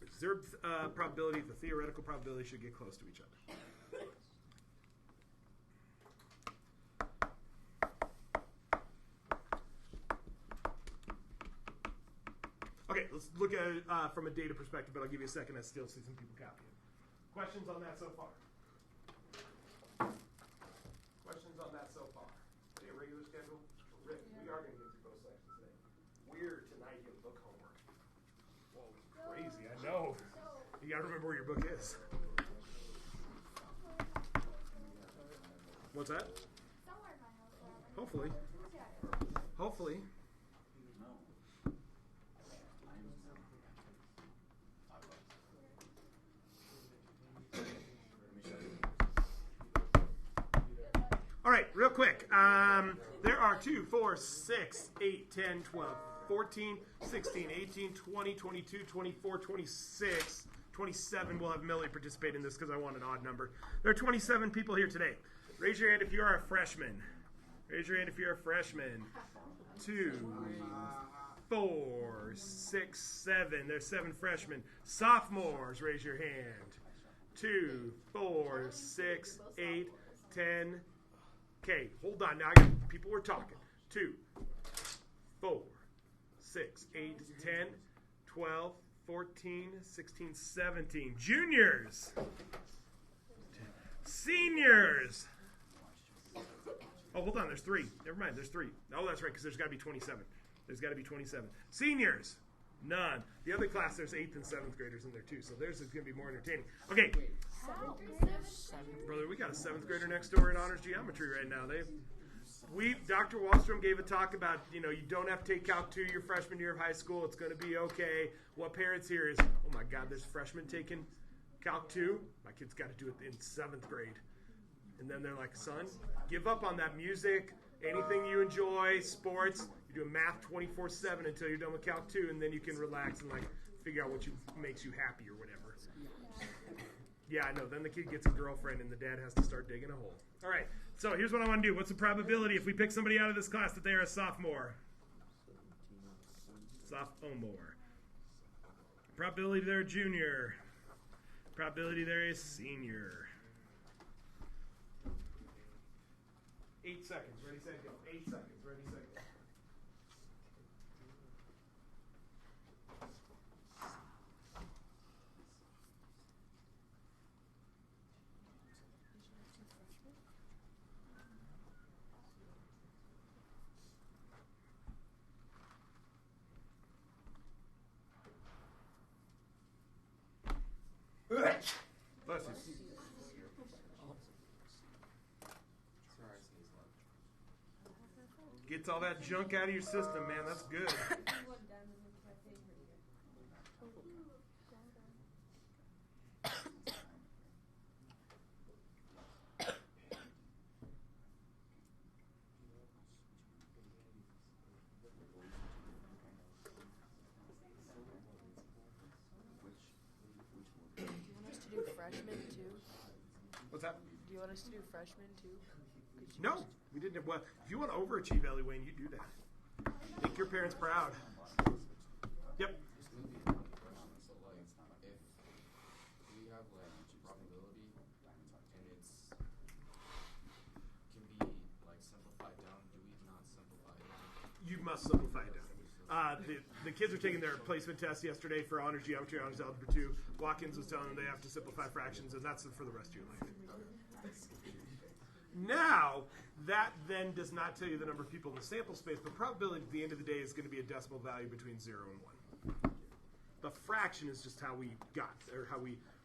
Observed probability, the theoretical probability should get close to each other. Okay, look at it from a data perspective, but I'll give you a second. I still see some people copying. Questions on that so far? Questions on that so far? Okay, regular schedule. Rick, we are going to get through both sections today. Weird tonight in book homework. Whoa, crazy. I know. You got to remember where your book is. What's that? Hopefully. Hopefully. All right, real quick. There are 2, 4, 6, 8, 10, 12, 14, 16, 18, 20, 22, 24, 26, 27. We'll have Millie participate in this because I want an odd number. There are 27 people here today. Raise your hand if you are a freshman. Raise your hand if you're a freshman. 2, 4, 6, 7. There's 7 freshmen. Sophomores, raise your hand. 2, 4, 6, 8, 10. Okay, hold on. Now people were talking. 2, 4, 6, 8, 10, 12, 14, 16, 17. Juniors. Seniors. Oh, hold on. There's 3. Never mind. There's 3. Oh, that's right, because there's got to be 27. There's got to be 27. Seniors. None. The other class, there's 8th and 7th graders in there, too, so theirs is going to be more entertaining. Okay. Brother, we got a 7th grader next door in honors geometry right now. Dr. Wallstrom gave a talk about, you don't have to take Calc 2 your freshman year of high school. It's going to be okay. What parents here is, oh my God, there's freshmen taking Calc 2. My kid's got to do it in 7th grade. And then they're like, son, give up on that music, anything you enjoy, sports. You're doing math 24/7 until you're done with Calc 2, and then you can relax and figure out what makes you happy or whatever. Yeah, I know. Then the kid gets a girlfriend, and the dad has to start digging a hole. All right. So here's what I want to do. What's the probability if we pick somebody out of this class that they are a sophomore? Sophomore. Probability they're a junior. Probability they're a senior. 8 seconds. Ready, set, go. 8 seconds. Ready, set, go. Bless you. Gets all that junk out of your system, man. That's good. Freshmen too? What's that? Do you want us to do freshmen too? No, we didn't. Well, if you want to overachieve, Ellie Wayne, you do that. Make your parents proud. Yep. So, if we have probability and it's can be simplified down, do we not simplify it down? You must simplify it down. The kids are taking their placement test yesterday for honors geometry, honors algebra 2. Watkins was telling them they have to simplify fractions, and that's for the rest of your life. Now, that then does not tell you the number of people in the sample space, but probability at the end of the day is going to be a decimal value between 0 and 1. The fraction is just how we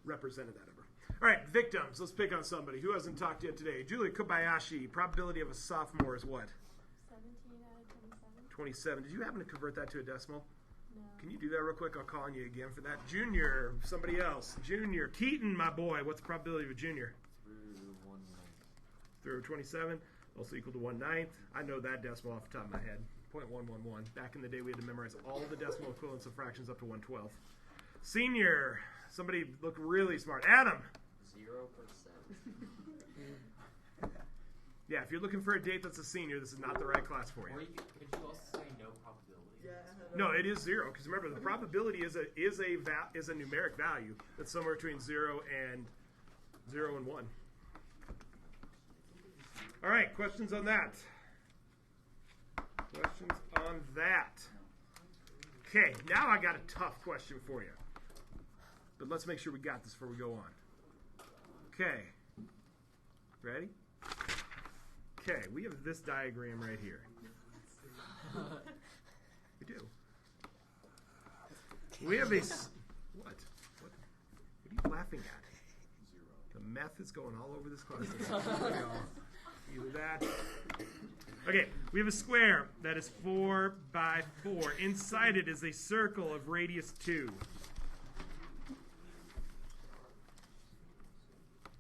represented that number. All right, victims. Let's pick on somebody. Who hasn't talked yet today? Julia Kobayashi. Probability of a sophomore is what? 17 out of 27. 27. Did you happen to convert that to a decimal? No. Can you do that real quick? I'll call on you again for that. Junior. Somebody else. Junior. Keaton, my boy. What's the probability of a junior? Through 27. Also equal to 1/9. I know that decimal off the top of my head. 0.111. Back in the day, we had to memorize all the decimal equivalents of fractions up to 1/12. Senior. Somebody look really smart. Adam. 0%. Yeah, if you're looking for a date that's a senior, this is not the right class for you. Or could you also say no probability? No, it is 0, because remember, the probability is a numeric value that's somewhere between 0 and 1. All right, questions on that? Questions on that? Okay, now I got a tough question for you. But let's make sure we got this before we go on. Okay. Ready? Okay, we have this diagram right here. We do. We have a... What? What are you laughing at? The meth is going all over this class. Either that. Okay, we have a square that is 4 by 4. Inside it is a circle of radius 2.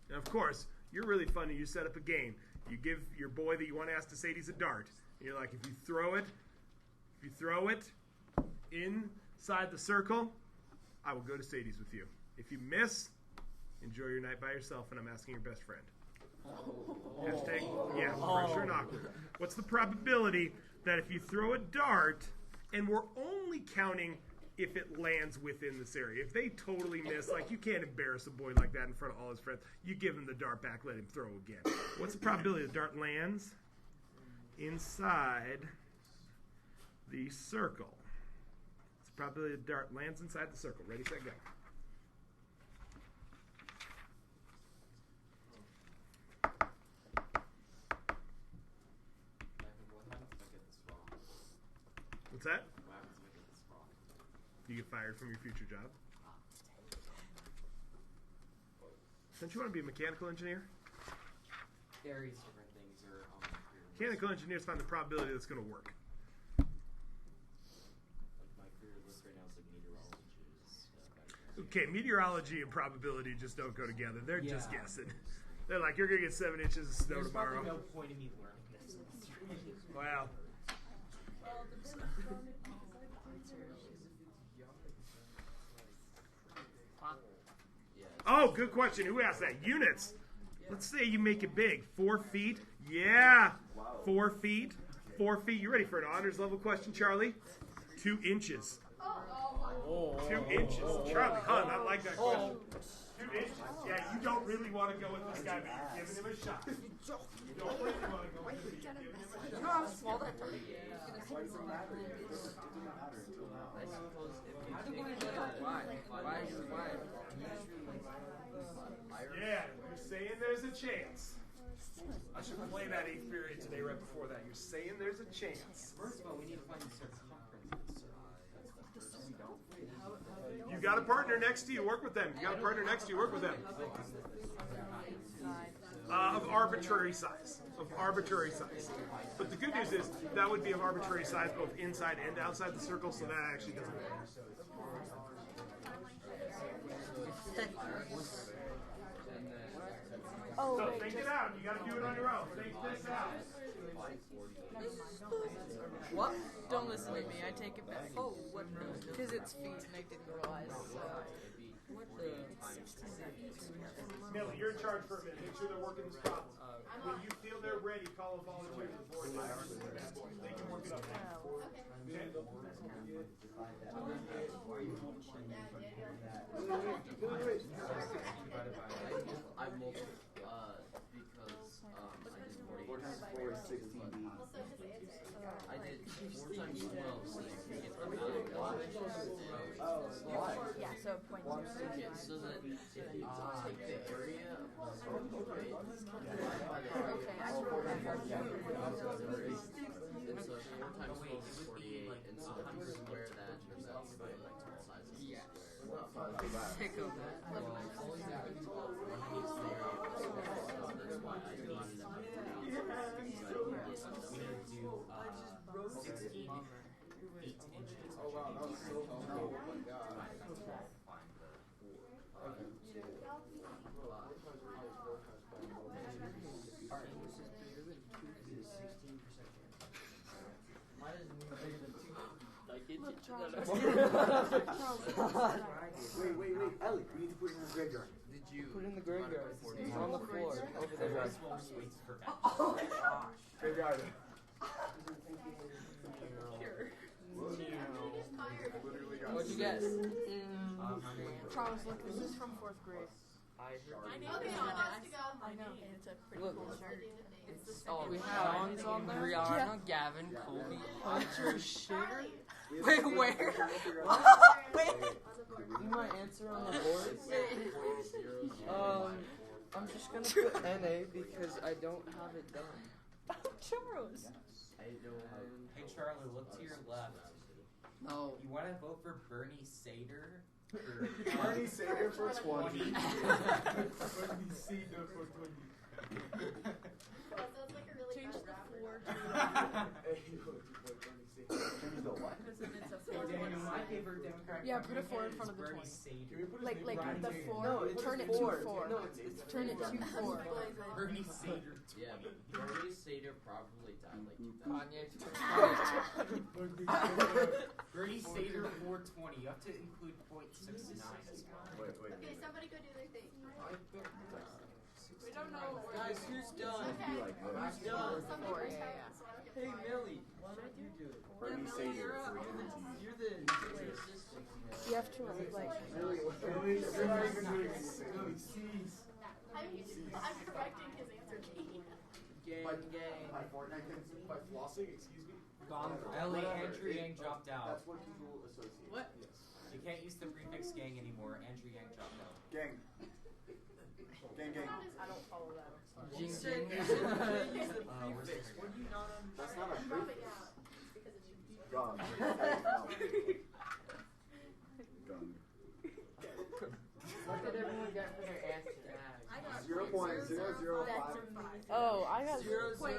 And of course, you're really funny. You set up a game. You give your boy that you want to ask to Sadie's a dart. And you're like, if you throw it inside the circle, I will go to Sadie's with you. If you miss, enjoy your night by yourself, and I'm asking your best friend. Hashtag, yeah, pressure and awkward. What's the probability that if you throw a dart, and we're only counting if it lands within this area. If they totally miss, like you can't embarrass a boy like that in front of all his friends. You give him the dart back, let him throw again. What's the probability the dart lands inside the circle? What's the probability the dart lands inside the circle? Ready, set, go. What's that? You get fired from your future job? Don't you want to be a mechanical engineer? Various different things are on my career. Mechanical engineers find the probability that's going to work. Like my career list right now is like meteorologist. Okay, meteorology and probability just don't go together. They're just guessing. They're like, you're going to get 7 inches of snow tomorrow. There's no point in me learning this. Wow. Oh, good question. Who asked that? Units. Let's say you make it big. 4 feet. Yeah. 4 feet. 4 feet. You ready for an honors level question, Charlie? 2 inches. 2 inches. Charlie, I like that question. 2 inches. Yeah, you don't really want to go with this guy, but you're giving him a shot. You don't really want to go with him, but you're giving him a shot. You know how small that is? Why does it matter? It didn't matter until now. I suppose if why? Yeah, you're saying there's a chance. I should play that 8th period today right before that. You're saying there's a chance. First of all, we need to find the circumference of the circle. You got a partner next to you, work with them. You got a partner next to you, work with them. Of arbitrary size. Of arbitrary size. But the good news is that would be of arbitrary size both inside and outside the circle, so that actually doesn't matter. So think it out. You got to do it on your own. Think this out. What? Don't listen to me. I take it back. Oh, what? Because it's feet, and I didn't realize. What the? Millie, you're in charge for a minute. Make sure they're working this problem. When you feel they're ready, call a volunteer to the board. They can work it up. I multiple because I did 16B. I did 4 times 12, so you can get the amount of Yeah, so 0.02. so that if you take the area of the circle, right, divide by the area, and so 4 times 12 is 48, and so if you square that, then that's the total size of the square. Sick of that. Well, it's always a good 12 when it needs the area of the square, so that's why I divided them by 3. So I can get do 16 over 8 inches. Oh wow, that was so cool. Oh my god. Find the 4. Wait, Ellie, we need to put it in the graveyard. Did you Put it in the graveyard. It's on the floor over there. Graveyard. What'd you guess? Charles, look, this is from 4th grade. I know, and it's a pretty Look. cool shirt. Oh, we have John's on there. Rihanna, Gavin, Colby, Hunter, Sugar. Wait, where? Wait. You might answer on the board. I'm just gonna put NA because I don't have it done. Charles. I know Hey Charlie, look to your left. No. You want to vote for Bernie Sanders? Or, Bernie Sanders for 20. Bernie Sanders for 20. Well, that's like a really Change bad the rapper. 4 to Hey, yo, Bernie Sanders. Change the what? because then it's a Hey 4. Daniel, my favorite Democrat. Yeah, put a 4 in is front of the Bernie 20. Sanders. Can we put his Like name the Bernie 4. No, it's turn it just to four. 4. No, it's Turn it to 4. Bernie Sanders. Yeah, Bernie Sanders probably died like 2000. Kanye. Bernie Sanders 420. You have to include 0.69 as well. Wait. Okay, somebody go do their thing. We don't know. Guys, who's done? Okay. Who's Well, done? some Four, people yeah, have yeah. so I don't get Hey, fired. Millie, why don't you do it? Bernie Millie, Sanders you're for up. unity. You're the. You have to like. I'm correcting his answer key. Gang, gang. By Fortnite things, by flossing, excuse me? Ellie, Andrew Yang dropped out. That's what people associate. What? Yes. You can't use the prefix gang anymore. Andrew Yang dropped out. Gang. Gang. I don't follow that. Jing, You jing. said- Where's the What do you not understand? That's not a Dropping prefix. out. It's because of you. Gone. Gone. What did everyone get for their answer? I got 0.005. Oh, I got 0.0545.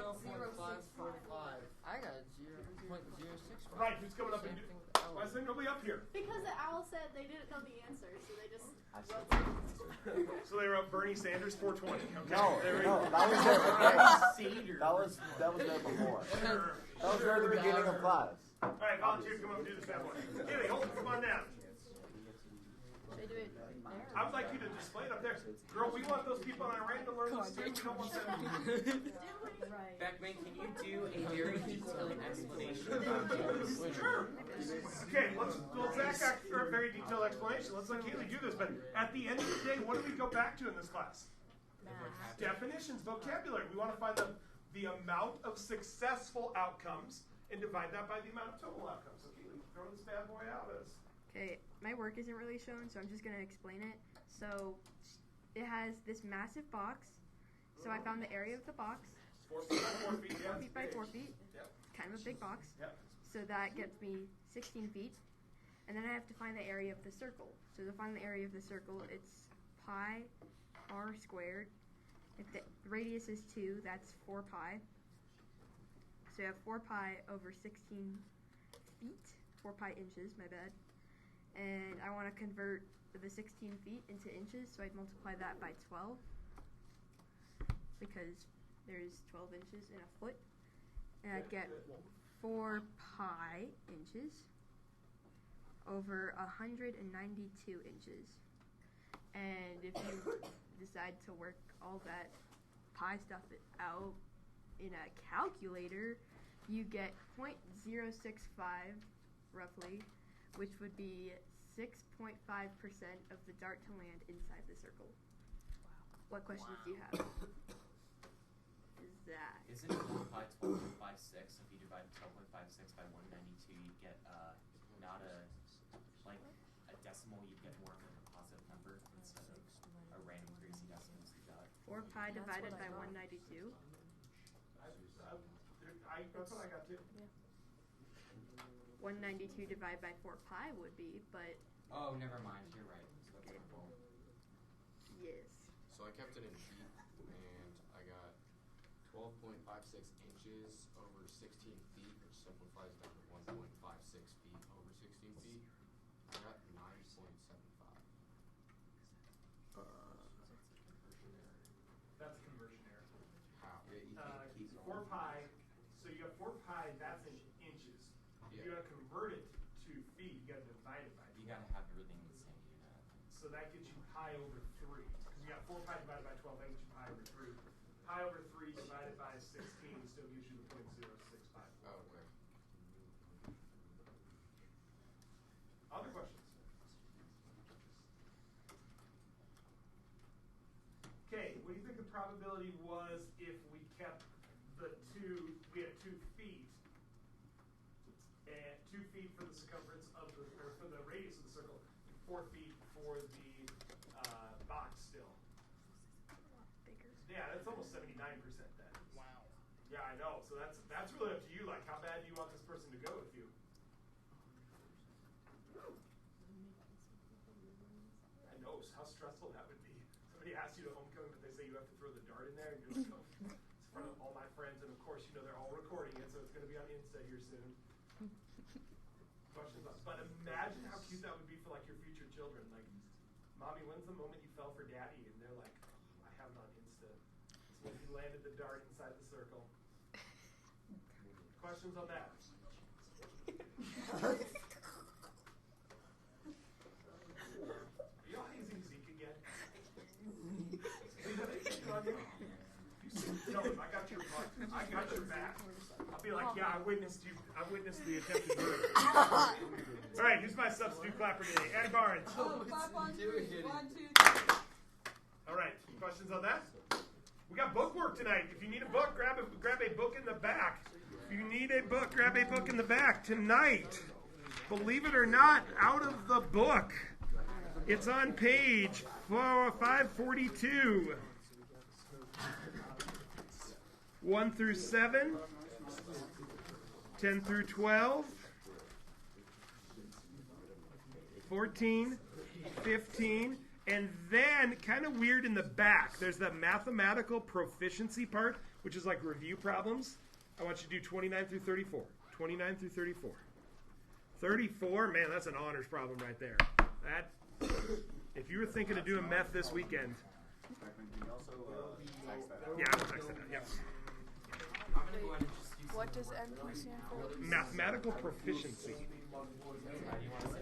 I got 0.065. Right, who's coming up and Same do? thing with L. Why is there nobody up here? Because the owl said they didn't know the answer, so they just wrote So they wrote Bernie Sanders 420. Okay. No, There we no, go. that was there. Sanders. That was there before. Sure. That was there at the beginning of class. All right, volunteers, come up and do this bad boy. Anyway, hold, come on down. They do it there. I would like you to display it up there. Girl, we want those people on our end to learn this too. We don't want them. Right. Beckman, can you do a very detailed explanation about this? Sure. Okay, let's Zach got a very detailed explanation. Let's let Kaylee do this. But at the end of the day, what do we go back to in this class? Definitions, vocabulary. We want to find the amount of successful outcomes and divide that by the amount of total outcomes. So Kaylee, throw this bad boy out as. Okay, my work isn't really shown, so I'm just going to explain it. So it has this massive box. So I found the area of the box. 4 feet by 4 feet, yeah. 4 feet by 4 feet. Yep. Kind of a big box. Yep. So that gets me 16 feet. And then I have to find the area of the circle. So to find the area of the circle, it's pi r squared. If the radius is 2, that's 4 pi. So you have 4 pi over 16 feet. 4 pi inches, my bad. And I want to convert the 16 feet into inches, so I'd multiply that by 12 because there's 12 inches in a foot. And I'd get 4 pi inches over 192 inches. And if you decide to work all that pi stuff out in a calculator, you get 0.065 roughly, which would be 6.5% of the dart to land inside the circle. Wow. What questions do you have? Is that? Isn't it 4 pi 12.56? If you divide 12.56 by 192, you get not a decimal. You get more of a positive number instead of a random crazy decimal you got. 4 pi divided by 192. That's what I got too. 192 divided by 4 pi would be, but Oh, never mind. You're right. So that's my fault. yes. So I kept it in feet, and I got 12.56 inches over 16 feet, which simplifies down to 1.56 feet over 16 feet. I got 9.75. That's a conversion error. How? 4 pi, so you have 4 pi, that's in inches. If you Yeah. got to convert it to feet, you got to divide it by You gotta have everything in the same unit. So that gets you pi over 3. Because you got 4 pi divided by 12, that gets you pi over 3. Pi over 3 divided by 16 still gives you the 0.065. Oh, okay. Other questions? Okay, what do you think the probability was if we kept we had 2 feet, and 2 feet for the circumference of the, or for the radius of the circle, and 4 feet for the box still. Yeah, that's almost 79% then. Wow. Yeah, I know. So that's really up to you. Like, how bad do you want this person to go with you? I know how stressful that would be. Somebody asks you to homecoming, but they say you have to throw the dart in there, and you're like, oh, it's in front of all my friends, and of course, you know they're all recording it, so it's going to be on Insta here soon. Questions on, but imagine how cute that would be for like your future children. Like, mommy, when's the moment you fell for daddy? And they're like, I have it on Insta. It's when he landed the dart inside the circle. Questions on that? Are y'all hazing Zeke again? Tell him, I got your butt. I got your back. I'll be like, yeah, I witnessed the attempted murder. All right, who's my substitute clapper today? Ann Barnes. Oh, 5 on 3. 1, 2, 3. All right, questions on that? We got book work tonight. If you need a book, grab a book in the back. If you need a book, grab a book in the back tonight. Believe it or not, out of the book, it's on page 542. 1 through 7, 10 through 12, 14, 15, and then, kind of weird in the back, there's the mathematical proficiency part, which is like review problems. I want you to do 29 through 34. 29 through 34. 34, man, that's an honors problem right there. That, if you were thinking of doing meth this weekend. Yeah, I will text that out, yeah. What does MP stand for? Mathematical proficiency. How do you want to say